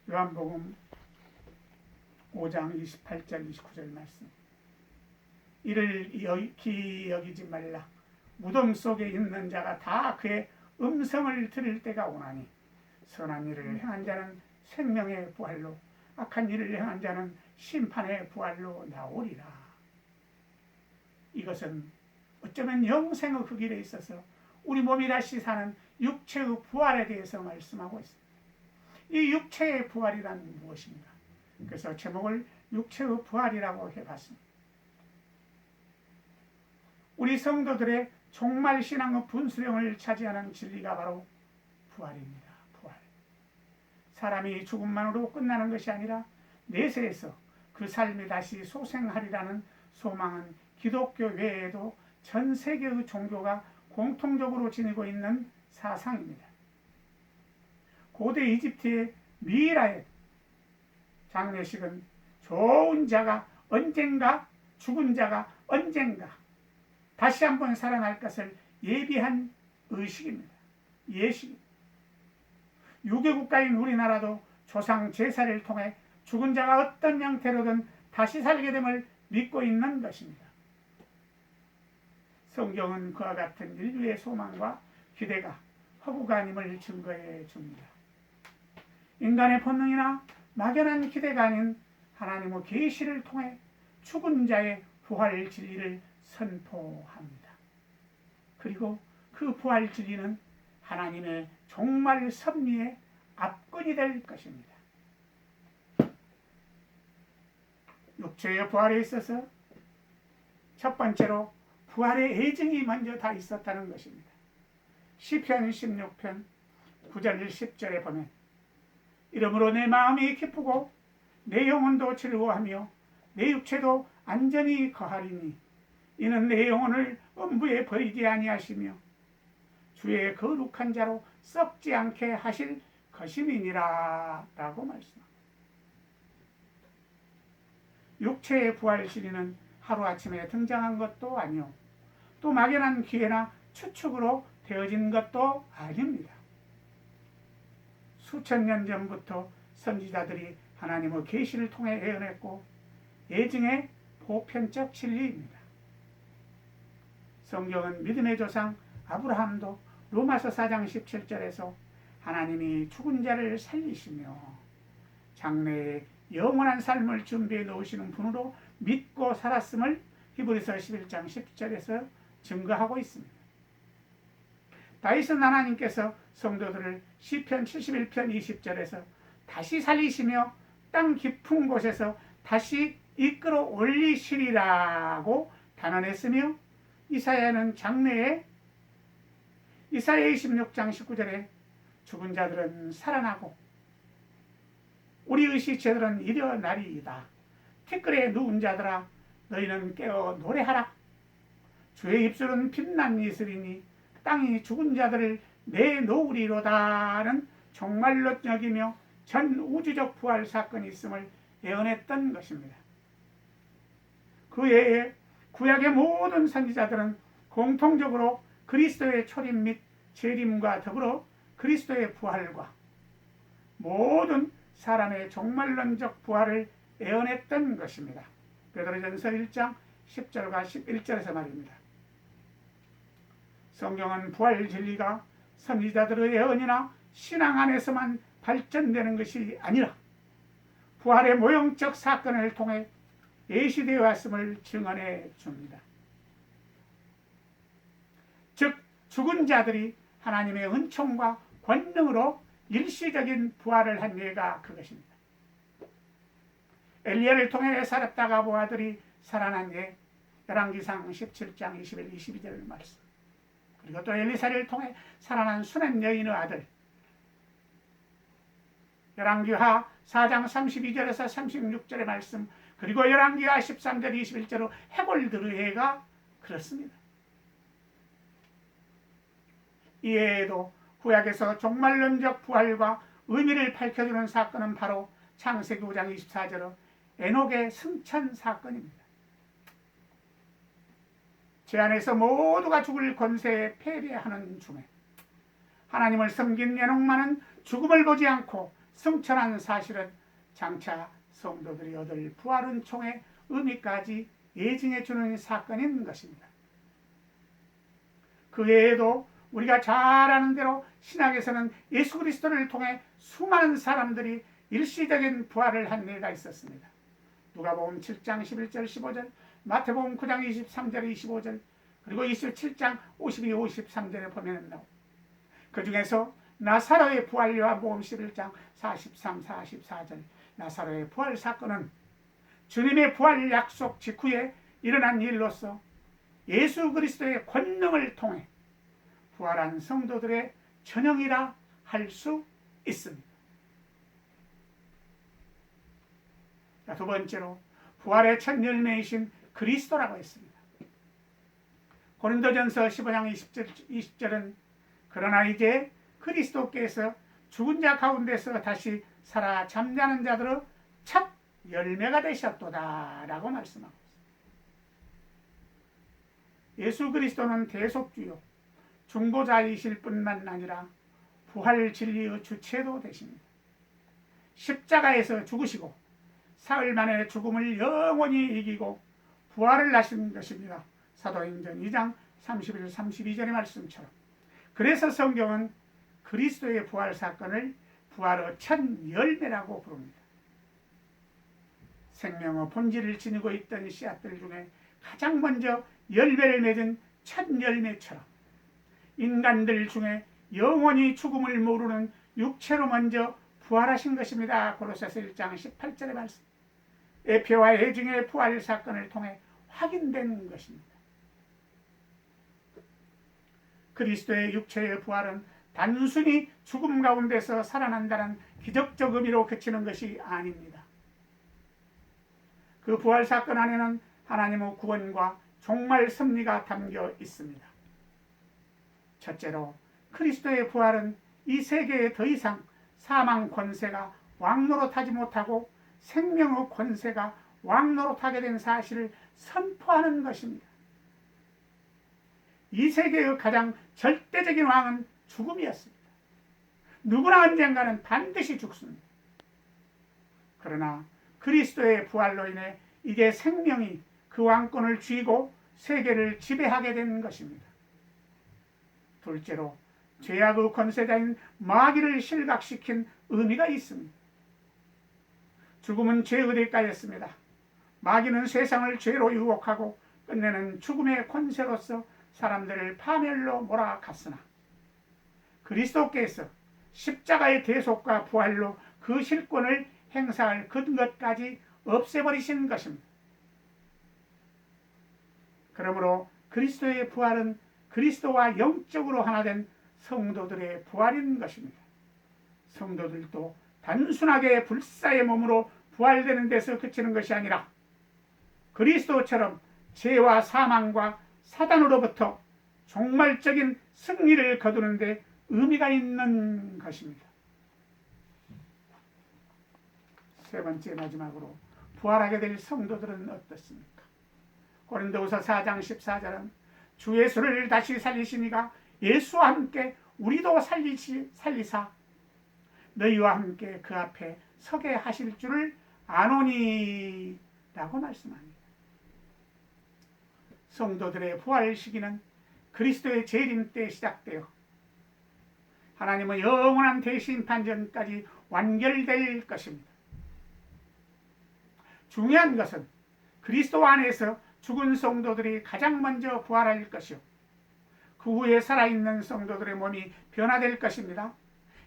요한복음 5장 28절 29절 말씀. 이를 기이 여기지 말라. 무덤 속에 있는 자가 다 그의 음성을 들을 때가 오나니 선한 일을 행한 자는 생명의 부활로 악한 일을 행한 자는 심판의 부활로 나오리라. 이것은 어쩌면 영생의 그 길에 있어서 우리 몸이 다시 사는 육체의 부활에 대해서 말씀하고 있습니다. 이 육체의 부활이란 무엇인가? 그래서 제목을 육체의 부활이라고 해봤습니다. 우리 성도들의 종말 신앙의 분수령을 차지하는 진리가 바로 부활입니다. 부활. 사람이 죽음만으로 끝나는 것이 아니라 내세에서 그 삶이 다시 소생하리라는 소망은 기독교 외에도 전 세계의 종교가 공통적으로 지니고 있는 사상입니다. 고대 이집트의 미이라의 장례식은 좋은 자가 언젠가, 죽은 자가 언젠가 다시 한번 살아날 것을 예비한 의식입니다. 예식입니다. 유교국가인 우리나라도 조상 제사를 통해 죽은 자가 어떤 형태로든 다시 살게 됨을 믿고 있는 것입니다. 성경은 그와 같은 인류의 소망과 기대가 허구가 아님을 증거해 줍니다. 인간의 본능이나 막연한 기대가 아닌 하나님의 계시를 통해 죽은 자의 부활 진리를 선포합니다. 그리고 그 부활 진리는 하나님의 종말 섭리의 앞권이 될 것입니다. 육체의 부활에 있어서 첫 번째로 부활의 예증이 먼저 다 있었다는 것입니다. 시편 16편 9절 10절에 보면 이러므로 내 마음이 기쁘고 내 영혼도 즐거워하며 내 육체도 안전히 거하리니 이는 내 영혼을 음부에 버리지 아니하시며 주의 거룩한 자로 썩지 않게 하실 것임이니라 라고 말씀합니다. 육체의 부활 진리는 하루아침에 등장한 것도 아니요 또 막연한 기회나 추측으로 되어진 것도 아닙니다. 수천 년 전부터 선지자들이 하나님의 계시를 통해 예언했고 예증의 보편적 진리입니다. 성경은 믿음의 조상 아브라함도 로마서 4장 17절에서 하나님이 죽은 자를 살리시며 장래에 영원한 삶을 준비해 놓으시는 분으로 믿고 살았음을 히브리서 11장 10절에서 증거하고 있습니다. 다윗은 하나님께서 성도들을 시편 71편 20절에서 다시 살리시며 땅 깊은 곳에서 다시 이끌어 올리시리라고 단언했으며 이사야는 장래에 이사야 26장 19절에 죽은 자들은 살아나고 우리의 시체들은 일어나리이다. 티끌에 누운 자들아 너희는 깨어 노래하라. 주의 입술은 빛난 이슬이니 땅이 죽은 자들을 내놓으리로다는 정말로 여기며 전 우주적 부활 사건이 있음을 예언했던 것입니다. 그 외에 구약의 모든 선지자들은 공통적으로 그리스도의 초림 및 재림과 더불어 그리스도의 부활과 모든 사람의 종말론적 부활을 예언했던 것입니다. 베드로전서 1장 10절과 11절에서 말입니다. 성경은 부활 진리가 선지자들의 예언이나 신앙 안에서만 발전되는 것이 아니라 부활의 모형적 사건을 통해 예시되어 왔음을 증언해 줍니다. 즉 죽은 자들이 하나님의 은총과 권능으로 일시적인 부활을 한 예가 그것입니다. 엘리야를 통해 살았다가 부하들이 살아난 예, 열왕기상 17장 21, 22절 말씀. 그리고 또 엘리사를 통해 살아난 수냄 여인의 아들 열왕기하 4장 32절에서 36절의 말씀, 그리고 열왕기하 13절 21절로 해골들의 예가 그렇습니다. 이 외에도 구약에서 종말론적 부활과 의미를 밝혀주는 사건은 바로 창세기 5장 24절의 에녹의 승천 사건입니다. 제 안에서 모두가 죽을 권세에 패배하는 중에 하나님을 섬긴 에녹만은 죽음을 보지 않고 승천한 사실은 장차 성도들이 얻을 부활은총의 의미까지 예증해 주는 사건인 것입니다. 그 외에도 우리가 잘 아는 대로 신약에서는 예수 그리스도를 통해 수많은 사람들이 일시적인 부활을 한 예가 있었습니다. 누가복음 7장 11절 15절, 마태복음 9장 23절 25절, 그리고 27장 52, 53절에 보면 나옵니다. 그 중에서 나사로의 부활 요한복음 11장 43, 44절 나사로의 부활 사건은 주님의 부활 약속 직후에 일어난 일로서 예수 그리스도의 권능을 통해 부활한 성도들의 전형이라 할 수 있습니다. 두 번째로 부활의 첫 열매이신 그리스도라고 했습니다. 고린도전서 15장 20절은 그러나 이제 그리스도께서 죽은 자 가운데서 다시 살아 잠자는 자들의 첫 열매가 되셨도다 라고 말씀하고 있습니다. 예수 그리스도는 대속주요 중보자이실 뿐만 아니라 부활 진리의 주체도 되십니다. 십자가에서 죽으시고 사흘 만에 죽음을 영원히 이기고 부활을 하신 것입니다. 사도행전 2장 31, 32절의 말씀처럼. 그래서 성경은 그리스도의 부활 사건을 부활의 첫 열매라고 부릅니다. 생명의 본질을 지니고 있던 씨앗들 중에 가장 먼저 열매를 맺은 첫 열매처럼 인간들 중에 영원히 죽음을 모르는 육체로 먼저 부활하신 것입니다. 고로새서 1장 18절의 말씀. 에페와 해중의 부활 사건을 통해 확인된 것입니다. 그리스도의 육체의 부활은 단순히 죽음 가운데서 살아난다는 기적적 의미로 그치는 것이 아닙니다. 그 부활 사건 안에는 하나님의 구원과 종말 섭리가 담겨 있습니다. 첫째로 그리스도의 부활은 이 세계에 더 이상 사망 권세가 왕노릇하지 못하고 생명의 권세가 왕노릇하게 된 사실을 선포하는 것입니다. 이 세계의 가장 절대적인 왕은 죽음이었습니다. 누구나 언젠가는 반드시 죽습니다. 그러나 그리스도의 부활로 인해 이제 생명이 그 왕권을 쥐고 세계를 지배하게 된 것입니다. 둘째로 죄악의 권세자인 마귀를 실각시킨 의미가 있습니다. 죽음은 죄의 대가였습니다. 마귀는 세상을 죄로 유혹하고 끝내는 죽음의 권세로서 사람들을 파멸로 몰아갔으나 그리스도께서 십자가의 대속과 부활로 그 실권을 행사할 근거까지 없애버리신 것입니다. 그러므로 그리스도의 부활은 그리스도와 영적으로 하나 된 성도들의 부활인 것입니다. 성도들도 단순하게 불사의 몸으로 부활되는 데서 그치는 것이 아니라 그리스도처럼 죄와 사망과 사단으로부터 종말적인 승리를 거두는 데 의미가 있는 것입니다. 세 번째 마지막으로 부활하게 될 성도들은 어떻습니까? 고린도후서 4장 14절은 주 예수를 다시 살리시니가 예수와 함께 우리도 살리사 너희와 함께 그 앞에 서게 하실 줄을 아노니 라고 말씀합니다. 성도들의 부활 시기는 그리스도의 재림 때 시작되어 하나님의 영원한 대심판 전까지 완결될 것입니다. 중요한 것은 그리스도 안에서 죽은 성도들이 가장 먼저 부활할 것이요 그 후에 살아있는 성도들의 몸이 변화될 것입니다.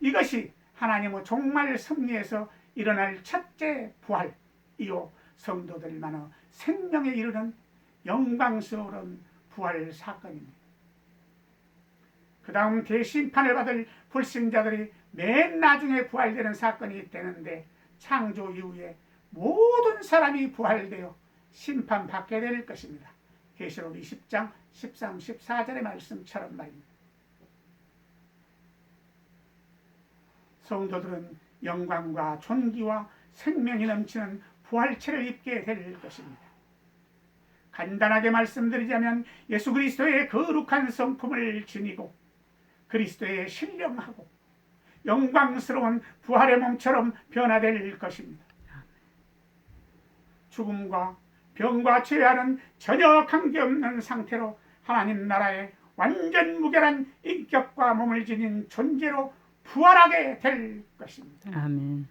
이것이 하나님의 종말 섭리에서 일어날 첫째 부활이요 성도들만의 생명에 이르는 영광스러운 부활 사건입니다. 그 다음 대심판을 받을 불신자들이 맨 나중에 부활되는 사건이 되는데 창조 이후에 모든 사람이 부활되어 심판받게 될 것입니다. 계시록 20장 13, 14절의 말씀처럼 말입니다. 성도들은 영광과 존귀와 생명이 넘치는 부활체를 입게 될 것입니다. 간단하게 말씀드리자면 예수 그리스도의 거룩한 성품을 지니고 그리스도에 신령하고 영광스러운 부활의 몸처럼 변화될 것입니다. 죽음과 병과 죄와는 전혀 관계없는 상태로 하나님 나라의 완전 무결한 인격과 몸을 지닌 존재로 부활하게 될 것입니다. 아멘.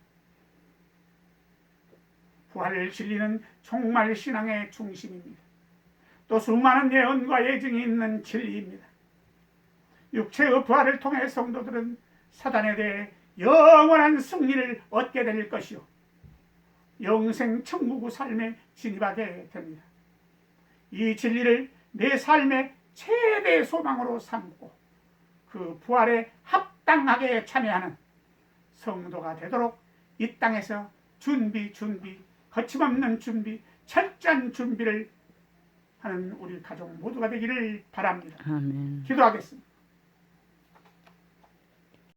부활 진리는 종말 신앙의 중심입니다. 또 수많은 예언과 예증이 있는 진리입니다. 육체의 부활을 통해 성도들은 사단에 대해 영원한 승리를 얻게 될 것이요 영생 천국의 삶에 진입하게 됩니다. 이 진리를 내 삶의 최대 소망으로 삼고 그 부활에 합당하게 참여하는 성도가 되도록 이 땅에서 준비 거침없는 준비 철저한 준비를 하는 우리 가족 모두가 되기를 바랍니다. 아멘. 기도하겠습니다.